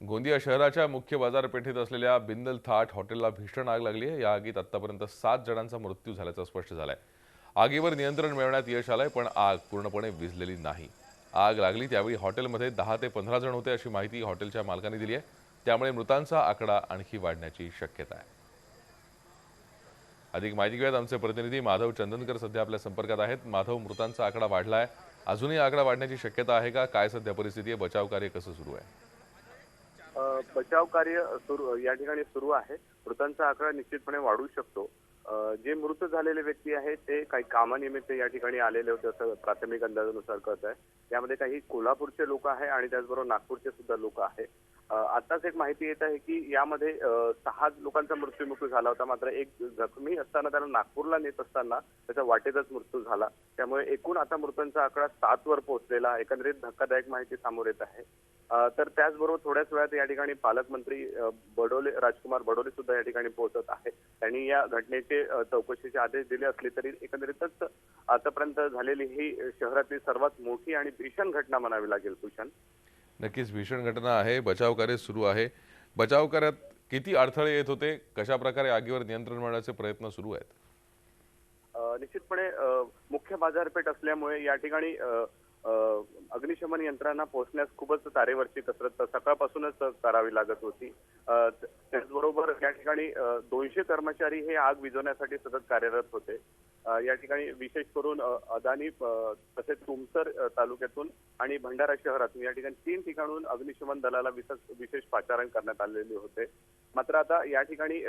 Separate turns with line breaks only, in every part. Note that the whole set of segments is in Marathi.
गोंदिया शहराच्या मुख्य बाजारपेठेत असलेल्या बिंदल थाट हॉटेलला भीषण आग लागली आहे। या आगीत आतापर्यंत 7 जणांचा मृत्यू झाल्याचं स्पष्ट झालंय। आगीवर नियंत्रण मिळवण्यात यश आलंय, पण आग पूर्णपणे विझलेली नाही। आग लागली त्यावेळी हॉटेलमध्ये 10 ते 15 जण होते अशी माहिती हॉटेलच्या मालकांनी दिली आहे। त्यामुळे मृतांचा आकडा आणखी वाढण्याची शक्यता आहे। अधिक माहिती घेऊयात, आमचे प्रतिनिधी माधव चंदनकर सध्या आपल्या संपर्कात आहेत। माधव, मृतांचा आकडा वाढलाय, अजूनही आकडा वाढण्याची शक्यता आहे का? काय सध्या परिस्थिती आहे? बचाव कार्य कसं सुरू आहे?
बचाव कार्य या ठिकाणी सुरू आहे। मृतांचा आकडा निश्चितपणे वाढू शकतो। जे मृत झालेले व्यक्ती आहेत ते काही कामानिमित्त या ठिकाणी आलेले होते असं प्राथमिक अंदाजानुसार कळत आहे। यामध्ये काही कोल्हापूरचे लोक आहे आणि त्याचबरोबर नागपूरचे सुद्धा लोक आहे। आताच एक माहिती येत आहे की यामध्ये 6 लोकांचा मृत्यूमुखी झाला होता, मात्र एक जखमी असताना त्याला नागपूरला नेत असताना त्याच्या वाटेतच मृत्यू झाला। त्यामुळे एकूण आता मृतांचा आकडा 7 वर पोहोचलेला आहे। एकंदरीत धक्कादायक माहिती समोर येत आहे। तर त्याचबरोबर थोड्याच वेळात या ठिकाणी पालकमंत्री राजकुमार बडोले सुद्धा या ठिकाणी पोहोचत आहे। त्यांनी या घटनेचे चौकशीचे आदेश दिले असले तरी एकंदरीतच आतापर्यंत झालेली ही शहरातली सर्वात मोठी आणि भीषण घटना म्हणावी लागेल। भूषण,
नक्कीच भीषण घटना आहे। बचाव कार्य सुरू आहे। बचाव कार्यात किती अडथळे येत होते? कशा प्रकारे आगीवर नियंत्रण मिळवण्याचे प्रयत्न सुरू आहेत?
निश्चितपणे मुख्य बाजारपेठ असल्यामुळे या ठिकाणी अग्निशमन यंत्रणा पोहोचण्यास खूपच तारेवरची कसरत सकाळपासूनच करावी लागत होती। त्याचबरोबर या ठिकाणी 200 कर्मचारी हे आग विझवण्यासाठी सतत कार्यरत होते। या ठिकाणी विशेष करून अदानी तसेच तुमसर तालुक्यातून आणि भंडारा शहरातून या ठिकाणी 3 ठिकाणून अग्निशमन दलाला विशेष पाचारण करण्यात आलेले होते। मात्र आता या ठिकाणी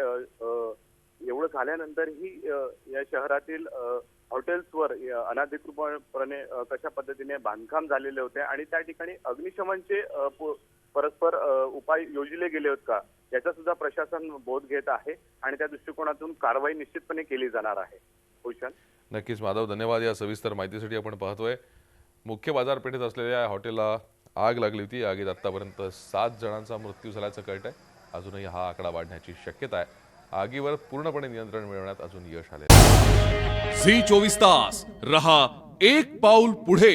एवढं झाल्यानंतरही या शहरातील हॉटेल्सवर अनधिकृतपणे कशा पद्धतीने बांधकाम झालेले होते आणि त्या ठिकाणी अग्निशमनचे परस्पर उपाय योजले गेले होते का, याचा सुद्धा प्रशासन बोध घेत आहे आणि त्या दृष्टिकोनातून कारवाई निश्चितपणे केली जाणार आहे। भूषण,
नक्कीच माधव, धन्यवाद या सविस्तर माहितीसाठी। आपण पाहतोय मुख्य बाजारपेठेत असलेल्या हॉटेलला आग लागली होती। आगीत आतापर्यंत 7 जणांचा मृत्यू झाल्याचं कळतंय। अजूनही हा आकडा वाढण्याची शक्यता आहे। आगीवर पूर्णपणे नियंत्रण मिळवण्यात अजून यश आले।
झी 24 तास रहा एक पाऊल पुढे।